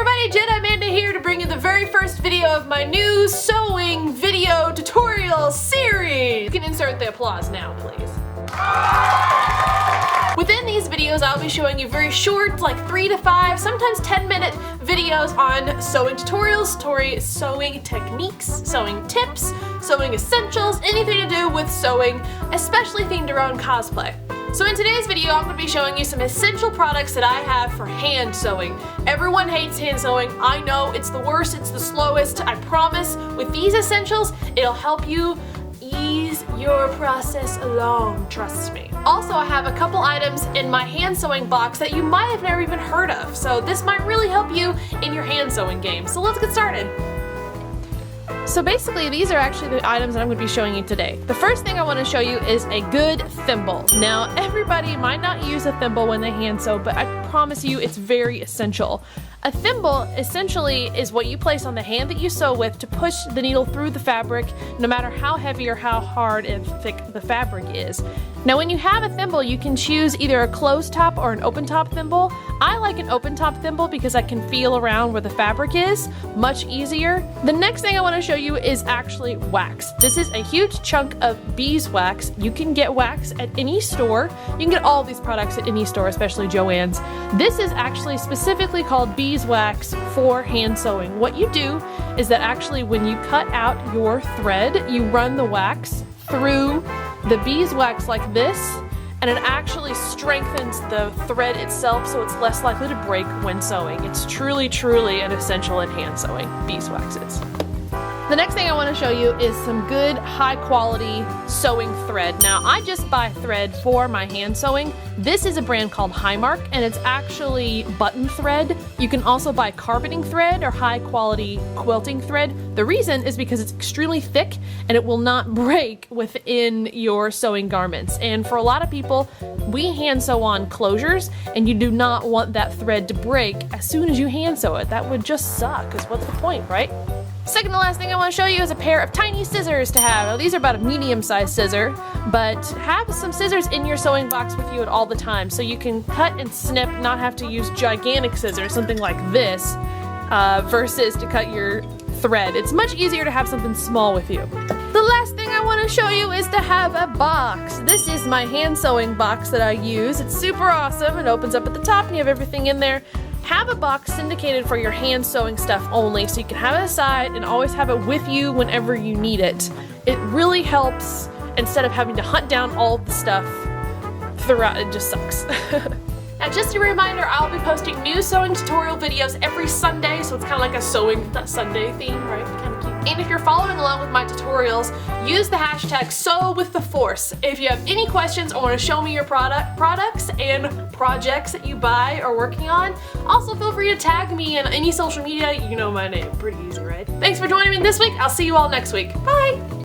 everybody, Jedimanda here to bring you the very first video of my new sewing video tutorial series. You can insert the applause now, please. Within these videos, I'll be showing you very short, like 3 to 5, sometimes 10-minute videos on sewing tutorials, sewing techniques, sewing tips, sewing essentials, anything to do with sewing, especially themed around cosplay. So in today's video, I'm going to be showing you some essential products that I have for hand sewing. Everyone hates hand sewing. I know, it's the worst, it's the slowest. I promise, with these essentials, it'll help you ease your process along, trust me. Also, I have a couple items in my hand sewing box that you might have never even heard of, so this might really help you in your hand sewing game. So let's get started. So basically, these are actually the items that I'm going to be showing you today. The first thing I want to show you is a good thimble. Now, everybody might not use a thimble when they hand sew, but I promise you it's very essential. A thimble essentially is what you place on the hand that you sew with to push the needle through the fabric, no matter how heavy or how hard and thick the fabric is. Now when you have a thimble, you can choose either a closed top or an open top thimble. I like an open top thimble because I can feel around where the fabric is much easier. The next thing I want to show you is actually wax. This is a huge chunk of beeswax. You can get wax at any store. You can get all these products at any store, especially Joann's. This is actually specifically called beeswax for hand sewing. What you do is that actually when you cut out your thread, you run the wax through the beeswax like this, and it actually strengthens the thread itself so it's less likely to break when sewing. It's truly, truly an essential in hand sewing, beeswax is. The next thing I want to show you is some good high quality sewing thread. Now I just buy thread for my hand sewing. This is a brand called Highmark and it's actually button thread. You can also buy carpeting thread or high quality quilting thread. The reason is because it's extremely thick and it will not break within your sewing garments. And for a lot of people, we hand sew on closures and you do not want that thread to break as soon as you hand sew it. That would just suck, because what's the point, right? Second to last thing I want to show you is a pair of tiny scissors to have. Now these are about a medium-sized scissor, but have some scissors in your sewing box with you at all the time so you can cut and snip, not have to use gigantic scissors, something like this, versus to cut your thread. It's much easier to have something small with you. The last thing I want to show you is to have a box. This is my hand sewing box that I use. It's super awesome. It opens up at the top and you have everything in there. Have a box syndicated for your hand sewing stuff only so you can have it aside and always have it with you whenever you need it. It really helps instead of having to hunt down all the stuff throughout. It just sucks. Now just a reminder, I'll be posting new sewing tutorial videos every Sunday, so it's kind of like a sewing Sunday theme, right? Kind of cute. And if you're following along with my tutorials, use the hashtag #SewWithTheForce. If you have any questions or want to show me your products and projects that you buy or working on, also feel free to tag me on any social media. You know my name, pretty easy, right? Thanks for joining me this week. I'll see you all next week. Bye!